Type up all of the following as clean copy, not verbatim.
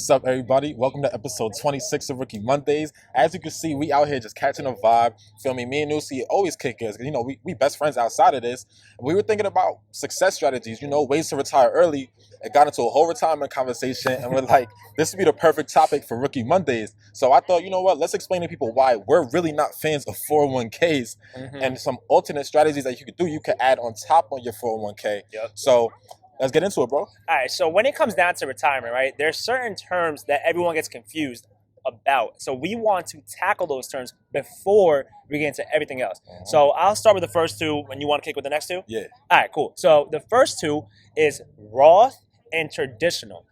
What's up, everybody? Welcome to episode 26 of Rookie Mondays. As you can see, we out here just catching a vibe. Feel me? Me and Nusi always kick us. We best friends outside of this. We were thinking about success strategies, ways to retire early. It got into a whole retirement conversation, and we're like, this would be the perfect topic for Rookie Mondays. So I thought, you know what? Let's explain to people why we're really not fans of 401ks and some alternate strategies that you could do. You could add on top on your 401k. Yep. So let's get into it, bro. All right, so when it comes down to retirement, right, there's certain terms that everyone gets confused about. So we want to tackle those terms before we get into everything else. So I'll start with the first two, and you want to kick with the next two? Yeah. All right, cool. So the first two is Roth and traditional.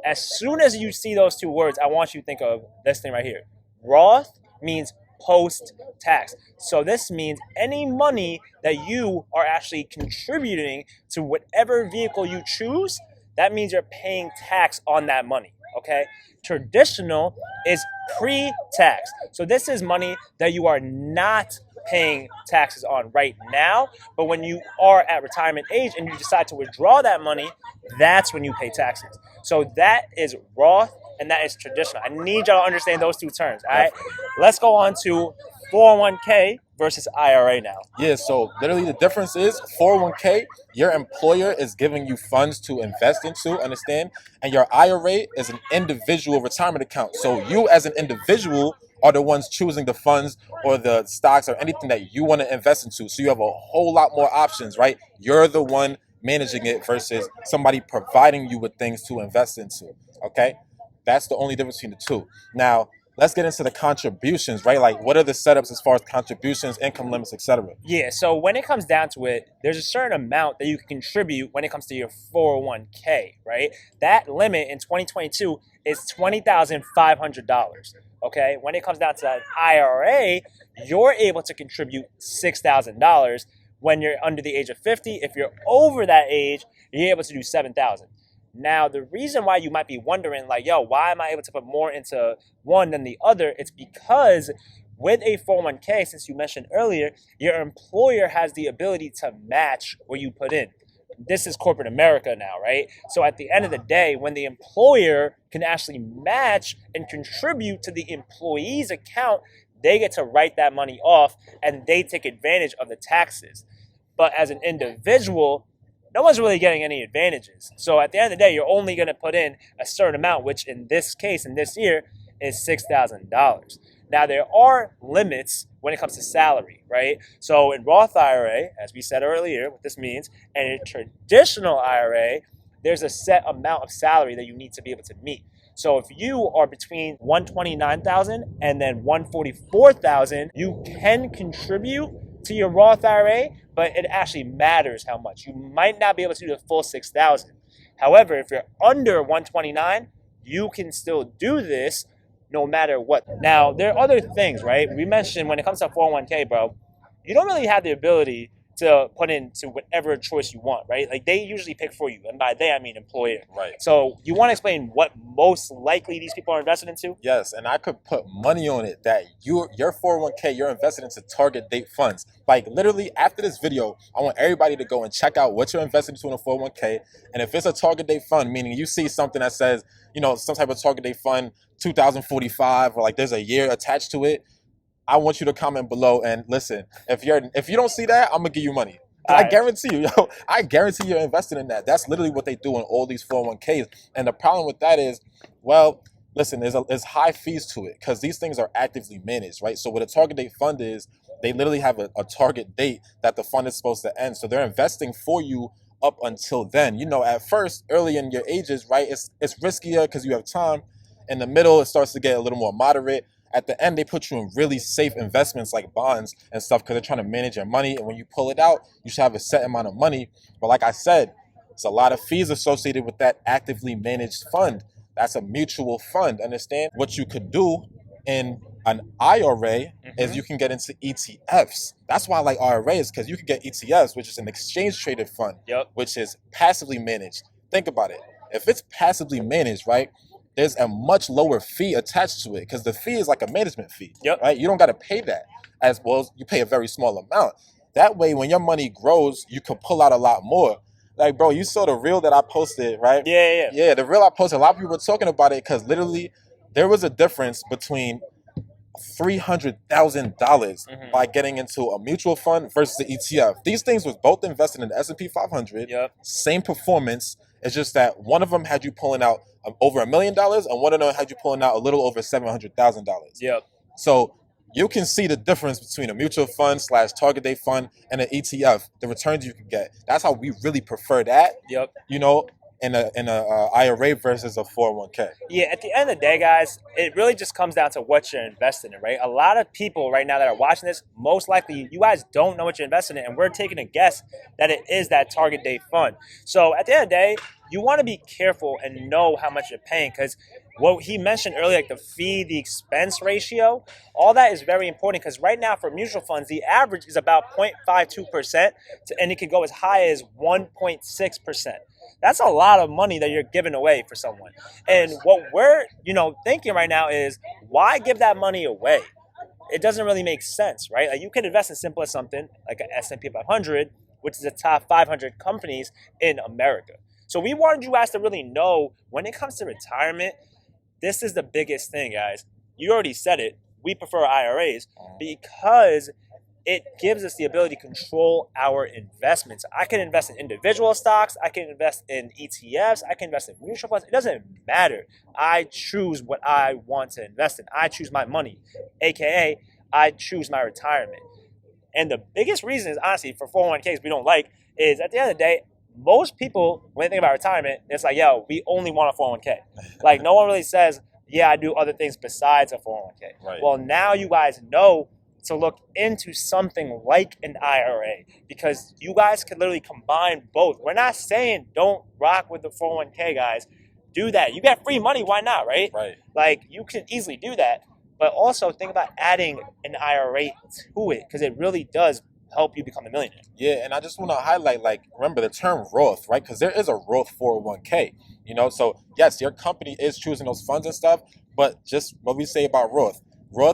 As soon as you see those two words, I want you to think of this thing right here. Roth means post-tax. So this means any money that you are actually contributing to whatever vehicle you choose, that means you're paying tax on that money, okay? Traditional is pre-tax. So this is money that you are not paying taxes on right now, but when you are at retirement age and you decide to withdraw that money, that's when you pay taxes. So that is Roth and that is traditional. I need y'all to understand those two terms, all right? Let's go on to 401k versus IRA now. Yeah, so literally the difference is 401k, your employer is giving you funds to invest into, understand? And your IRA is an individual retirement account. So you as an individual are the ones choosing the funds or the stocks or anything that you want to invest into. So you have a whole lot more options, right? You're the one managing it versus somebody providing you with things to invest into, okay? That's the only difference between the two. Now, let's get into the contributions, right? Like, what are the setups as far as contributions, income limits, etc.? Yeah, so when it comes down to it, there's a certain amount that you can contribute when it comes to your 401k, right? That limit in 2022 is $20,500, okay? When it comes down to that IRA, you're able to contribute $6,000 when you're under the age of 50. If you're over that age, you're able to do $7,000. Now, the reason why you might be wondering, like, yo, why am I able to put more into one than the other? It's because with a 401k, since you mentioned earlier, your employer has the ability to match what you put in. This is corporate America now, right? So at the end of the day, when the employer can actually match and contribute to the employee's account, they get to write that money off and they take advantage of the taxes. But as an individual, no one's really getting any advantages. So at the end of the day, you're only going to put in a certain amount, which in this case, in this year, is $6,000. Now, there are limits when it comes to salary, right? So in Roth IRA, as we said earlier, what this means, and in traditional IRA, there's a set amount of salary that you need to be able to meet. So if you are between $129,000 and then $144,000, you can contribute to your Roth IRA, but it actually matters how much. You might not be able to do the full $6,000. However, if you're under 129, you can still do this no matter what. Now, there are other things, right? We mentioned when it comes to 401k, bro, you don't really have the ability to put into whatever choice you want, right? Like, they usually pick for you. And by they, I mean employer. Right. So you want to explain what most likely these people are invested into? Yes, and I could put money on it that your 401k, you're invested into target date funds. Like, literally, after this video, I want everybody to go and check out what you're invested into in a 401k. And if it's a target date fund, meaning you see something that says, some type of target date fund, 2045, or like there's a year attached to it, I want you to comment below and listen. If you don't see that, I'm gonna give you money. I guarantee you, I guarantee you're invested in that. That's literally what they do in all these 401ks. And the problem with that is, well, listen, there's high fees to it because these things are actively managed, right? So what a target date fund is, they literally have a target date that the fund is supposed to end. So they're investing for you up until then. At first, early in your ages, right, it's riskier because you have time. In the middle, it starts to get a little more moderate. At the end, they put you in really safe investments like bonds and stuff because they're trying to manage your money. And when you pull it out, you should have a set amount of money. But like I said, there's a lot of fees associated with that actively managed fund. That's a mutual fund. Understand? What you could do in an IRA is you can get into ETFs. That's why I like IRAs, because you can get ETFs, which is an exchange traded fund, which is passively managed. Think about it. If it's passively managed, right, there's a much lower fee attached to it because the fee is like a management fee, right? You don't got to pay that as well. You pay a very small amount. That way, when your money grows, you can pull out a lot more. Like, bro, you saw the reel that I posted, right? Yeah. Yeah, the reel I posted. A lot of people were talking about it because literally there was a difference between $300,000 by getting into a mutual fund versus the ETF. These things was both invested in the S&P 500. Yep. Same performance. It's just that one of them had you pulling out over $1 million, and one of them had you pulling out a little over $700,000. Yep. So you can see the difference between a mutual fund / target date fund and an ETF. The returns you can get. That's how we really prefer that. Yep. You know, in a IRA versus a 401k. Yeah, at the end of the day, guys, it really just comes down to what you're investing in, right? A lot of people right now that are watching this, most likely you guys don't know what you're investing in, and we're taking a guess that it is that target date fund. So at the end of the day, you want to be careful and know how much you're paying, because what he mentioned earlier, like the fee, the expense ratio, all that is very important, because right now for mutual funds, the average is about 0.52%, and it can go as high as 1.6%. That's a lot of money that you're giving away for someone. And what we're, thinking right now is, why give that money away? It doesn't really make sense, right? Like, you can invest in simple as something like an S&P 500, which is the top 500 companies in America. So we wanted you guys to really know, when it comes to retirement, this is the biggest thing, guys. You already said it. We prefer IRAs because it gives us the ability to control our investments. I can invest in individual stocks. I can invest in ETFs. I can invest in mutual funds. It doesn't matter. I choose what I want to invest in. I choose my money, AKA I choose my retirement. And the biggest reason is, honestly, for 401ks we don't like is, at the end of the day, most people, when they think about retirement, it's like, yo, we only want a 401k. Like, no one really says, yeah, I do other things besides a 401k. Right. Well, now you guys know to look into something like an IRA, because you guys can literally combine both. We're not saying don't rock with the 401k, guys. Do that. You get free money. Why not, right? Right. Like, you can easily do that. But also think about adding an IRA to it, because it really does help you become a millionaire. Yeah, and I just want to highlight, like, remember the term Roth, right? Because there is a Roth 401k, so yes, your company is choosing those funds and stuff, but just what we say about Roth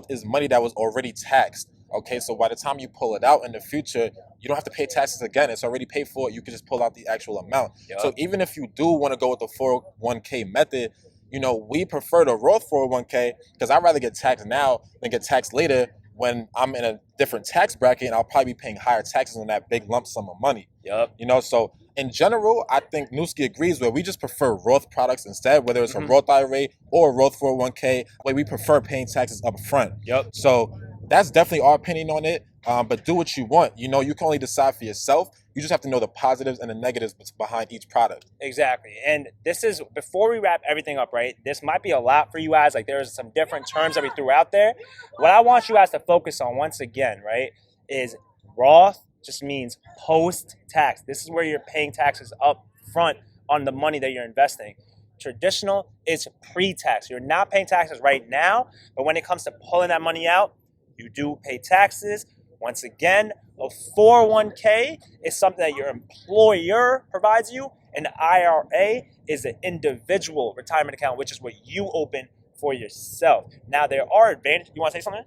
is money that was already taxed, okay? So by the time you pull it out in the future, you don't have to pay taxes again. It's already paid for. You can just pull out the actual amount. Yep. So even if you do want to go with the 401k method, we prefer the Roth 401k because I'd rather get taxed now than get taxed later when I'm in a different tax bracket, and I'll probably be paying higher taxes on that big lump sum of money. Yep. So in general, I think Newski agrees where we just prefer Roth products instead, whether it's a Roth IRA or a Roth 401k, where we prefer paying taxes up front. Yep. So that's definitely our opinion on it. But do what you want. You can only decide for yourself. You just have to know the positives and the negatives behind each product. Exactly. And this is, before we wrap everything up, right, this might be a lot for you guys. Like, there's some different terms that we threw out there. What I want you guys to focus on, once again, right, is Roth just means post-tax. This is where you're paying taxes up front on the money that you're investing. Traditional is pre-tax. You're not paying taxes right now, but when it comes to pulling that money out, you do pay taxes. Once again, a 401k is something that your employer provides you. An IRA is an individual retirement account, which is what you open for yourself. Now, there are advantages. You want to say something?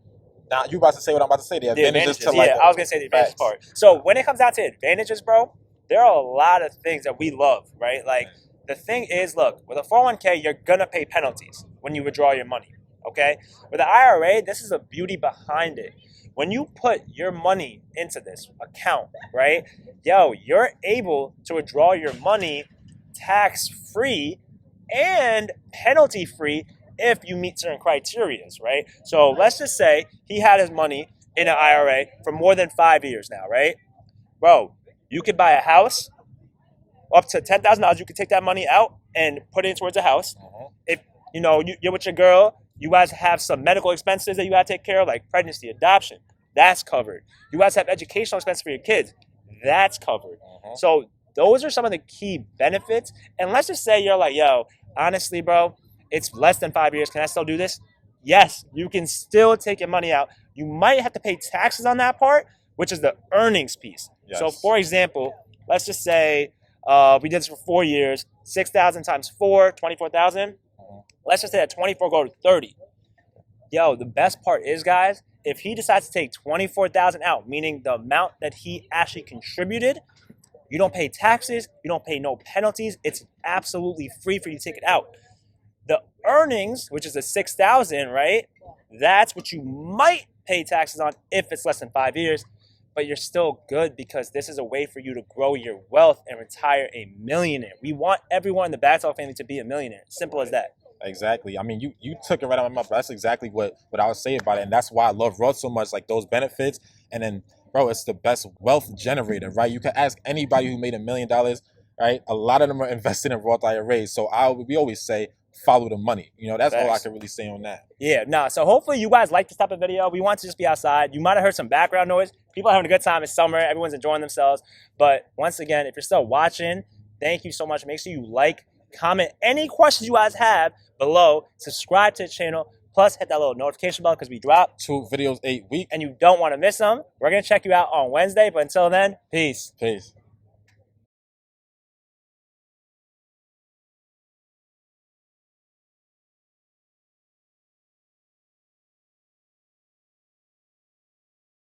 Now, you about to say what I'm about to say. The advantages to I was going to say the advantages part. So when it comes down to advantages, bro, there are a lot of things that we love, right? Like, the thing is, look, with a 401k, you're going to pay penalties when you withdraw your money, okay? With the IRA, this is the beauty behind it. When you put your money into this account, right, you're able to withdraw your money tax-free and penalty-free if you meet certain criteria, right? So let's just say he had his money in an IRA for more than 5 years now, right? Bro, you could buy a house up to $10,000. You could take that money out and put it towards a house. If you're with your girl, you guys have some medical expenses that you got to take care of, like pregnancy, adoption. That's covered. You guys have educational expenses for your kids. That's covered. So those are some of the key benefits. And let's just say you're like, honestly, bro, it's less than 5 years. Can I still do this? Yes, you can still take your money out. You might have to pay taxes on that part, which is the earnings piece. Yes. So, for example, let's just say we did this for 4 years, 6,000 times 4, 24,000. Let's just say that 24 go to 30. The best part is, guys, if he decides to take 24,000 out, meaning the amount that he actually contributed, You don't pay taxes. You don't pay no penalties. It's absolutely free for you to take it out. The earnings, which is the 6,000, right? That's what you might pay taxes on if it's less than 5 years, but you're still good because this is a way for you to grow your wealth and retire a millionaire. We want everyone in the Bagsall family to be a millionaire. Simple as that. Exactly. I mean, you took it right out of my mouth. That's exactly what I would say about it. And that's why I love Roth so much, like those benefits. And then, bro, it's the best wealth generator, right? You can ask anybody who made $1 million, right? A lot of them are invested in Roth IRAs. So we always say, follow the money. You know, that's all I can really say on that. Yeah, no. So hopefully you guys like this type of video. We want to just be outside. You might have heard some background noise. People are having a good time. It's summer. Everyone's enjoying themselves. But once again, if you're still watching, thank you so much. Make sure you like, comment any questions you guys have below. Subscribe to the channel. Plus, hit that little notification bell because we drop 2 videos a week. And you don't want to miss them. We're going to check you out on Wednesday. But until then, peace. Peace.